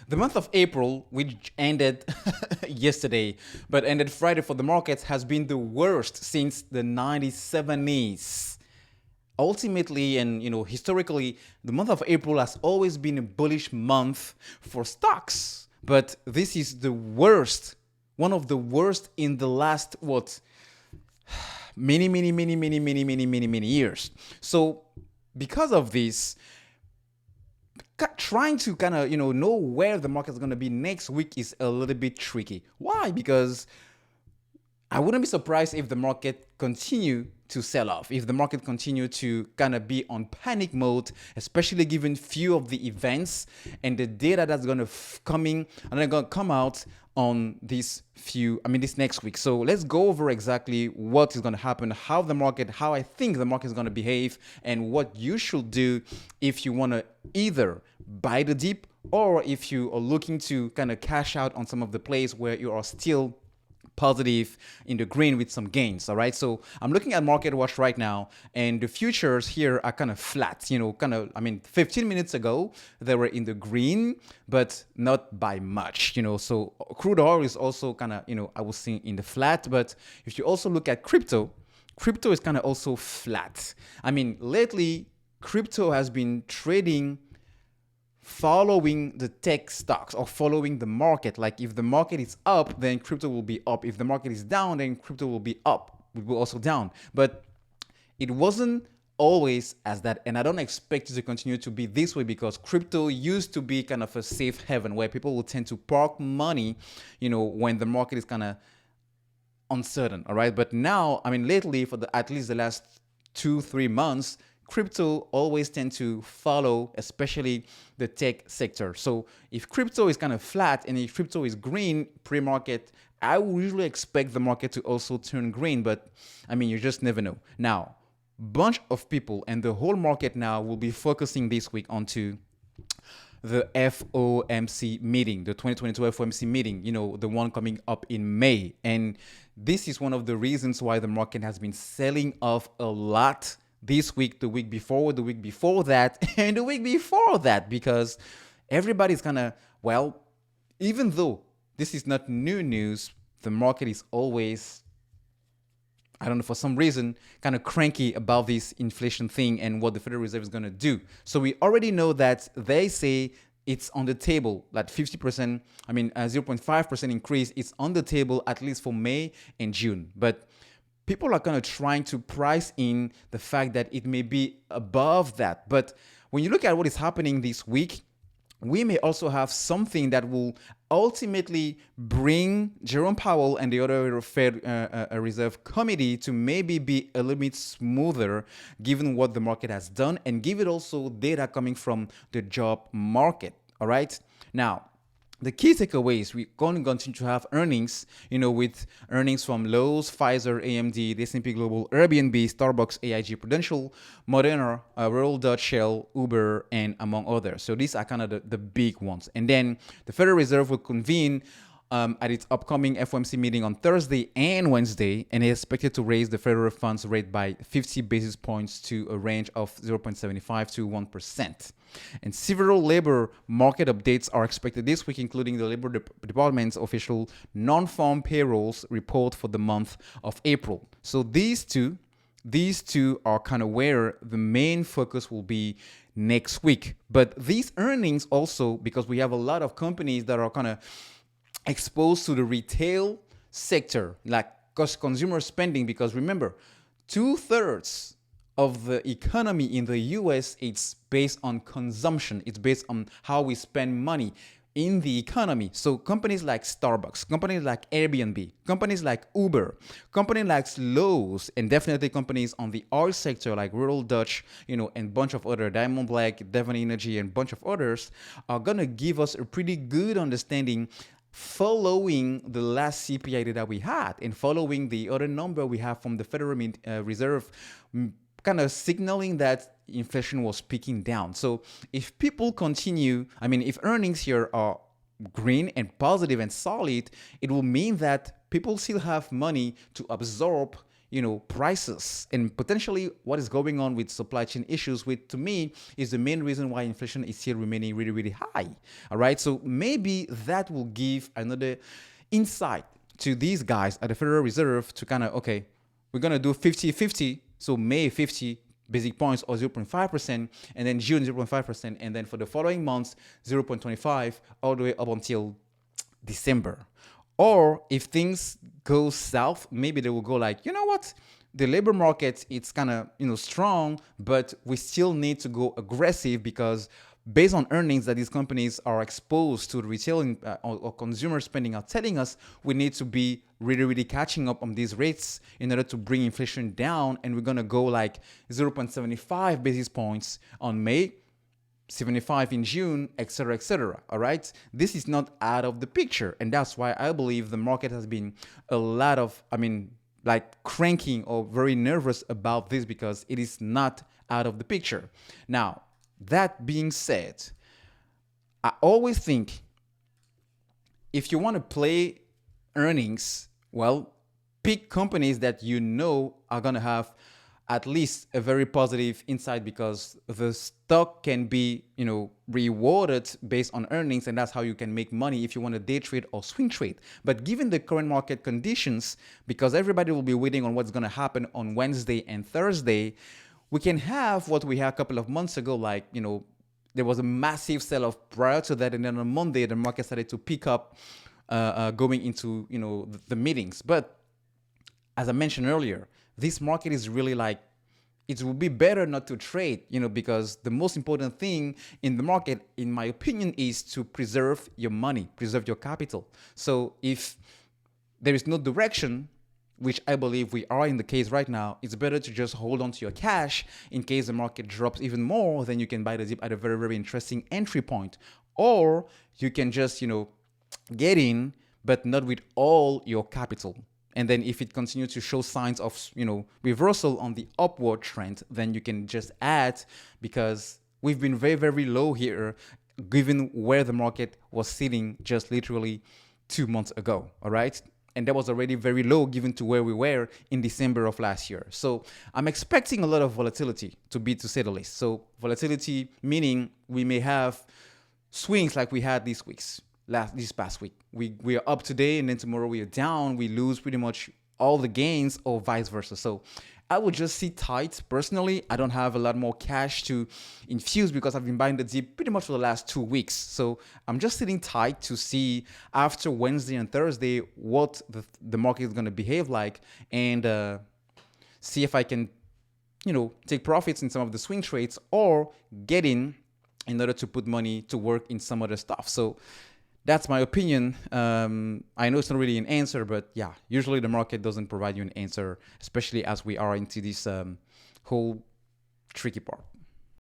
The month of April, which ended yesterday, but ended Friday for the markets, has been the worst since the 1970s. Ultimately, and historically, the month of April has always been a bullish month for stocks. But this is the worst, one of the worst in the last many years. So because of this, trying to kind of know where the market is going to be next week is a little bit tricky. Why? Because I wouldn't be surprised if the market continue to sell off, if the market continue to kind of be on panic mode, especially given few of the events and the data that's going to coming and they're going to come out on this next week. So let's go over exactly what is going to happen, how I think the market is going to behave, and what you should do if you want to either buy the dip or if you are looking to kind of cash out on some of the plays where you are still positive in the green with some gains. All right, so I'm looking at market watch right now, and the futures here are kind of flat. 15 minutes ago they were in the green, but not by much. So crude oil is also kind of I was seeing in the flat. But if you also look at crypto is kind of also flat. Lately crypto has been trading following the tech stocks or following the market. Like if the market is up, then crypto will be up. If the market is down, then crypto will be up. It will also down. But it wasn't always as that, and I don't expect it to continue to be this way, because crypto used to be kind of a safe haven where people will tend to park money, when the market is kind of uncertain. All right, but now, lately, for at least the last 2-3 months, crypto always tend to follow, especially the tech sector. So if crypto is kind of flat and if crypto is green pre-market, I would usually expect the market to also turn green, but you just never know. Now, bunch of people and the whole market now will be focusing this week onto the FOMC meeting, the 2022 FOMC meeting, the one coming up in May. And this is one of the reasons why the market has been selling off a lot this week, the week before that, and the week before that, because everybody's kind of, even though this is not new news, the market is always, I don't know, for some reason, kind of cranky about this inflation thing and what the Federal Reserve is going to do. So we already know that they say it's on the table, that 50%, 0.5% increase, it's on the table at least for May and June. But people are kind of trying to price in the fact that it may be above that. But when you look at what is happening this week, we may also have something that will ultimately bring Jerome Powell and the other Fed Reserve Committee to maybe be a little bit smoother, given what the market has done, and give it also data coming from the job market. All right. Now, the key takeaways, we're going to continue to have earnings, with earnings from Lowe's, Pfizer, AMD, the S&P Global, Airbnb, Starbucks, AIG, Prudential, Moderna, Royal Dutch Shell, Uber, and among others. So these are kind of the big ones. And then the Federal Reserve will convene at its upcoming FOMC meeting on Thursday and Wednesday, and is expected to raise the federal funds rate by 50 basis points to a range of 0.75 to 1%. And several labor market updates are expected this week, including the Labor Department's official non-farm payrolls report for the month of April. So these two are kind of where the main focus will be next week. But these earnings also, because we have a lot of companies that are kind of exposed to the retail sector, like consumer spending, because remember, 2/3 of the economy in the US, it's based on consumption. It's based on how we spend money in the economy. So companies like Starbucks, companies like Airbnb, companies like Uber, companies like Lowe's, and definitely companies on the oil sector like Royal Dutch, and bunch of other, Diamond Black, Devon Energy, and bunch of others are gonna give us a pretty good understanding following the last CPI data we had and following the other number we have from the Federal Reserve, kind of signaling that inflation was peaking down. So if people continue, if earnings here are green and positive and solid, it will mean that people still have money to absorb prices and potentially what is going on with supply chain issues, which to me is the main reason why inflation is still remaining really, really high. All right. So maybe that will give another insight to these guys at the Federal Reserve to kind of, okay, we're going to do 50-50. So May 50 basic points or 0.5%, and then June 0.5%, and then for the following months 0.25 all the way up until December. Or if things go south, maybe they will go like, you know what? The labor market, it's kind of, strong, but we still need to go aggressive because based on earnings that these companies are exposed to the retail or consumer spending are telling us, we need to be really, really catching up on these rates in order to bring inflation down. And we're going to go like 0.75 basis points on May, 75 in June, etc., etc. All right. This is not out of the picture. And that's why I believe the market has been a lot of, like cranking or very nervous about this because it is not out of the picture. Now, that being said, I always think if you want to play earnings, well, pick companies that are going to have at least a very positive insight because the stock can be, rewarded based on earnings, and that's how you can make money if you want to day trade or swing trade. But given the current market conditions, because everybody will be waiting on what's going to happen on Wednesday and Thursday, we can have what we had a couple of months ago, like, there was a massive sell-off prior to that, and then on Monday, the market started to pick up going into, the meetings. But as I mentioned earlier, this market is really like, it would be better not to trade, because the most important thing in the market, in my opinion, is to preserve your money, preserve your capital. So if there is no direction, which I believe we are in the case right now, it's better to just hold on to your cash in case the market drops even more. Then you can buy the dip at a very, very interesting entry point. Or you can just, get in, but not with all your capital. And then if it continues to show signs of, reversal on the upward trend, then you can just add, because we've been very, very low here, given where the market was sitting just literally 2 months ago. All right. And that was already very low given to where we were in December of last year. So I'm expecting a lot of volatility to say the least. So volatility meaning we may have swings like we had this past week. We are up today and then tomorrow we are down. We lose pretty much all the gains or vice versa. So I would just sit tight. Personally, I don't have a lot more cash to infuse because I've been buying the dip pretty much for the last 2 weeks. So I'm just sitting tight to see after Wednesday and Thursday what the market is going to behave like, and see if I can, take profits in some of the swing trades or get in order to put money to work in some other stuff. So that's my opinion. I know it's not really an answer, but yeah, usually the market doesn't provide you an answer, especially as we are into this whole tricky part.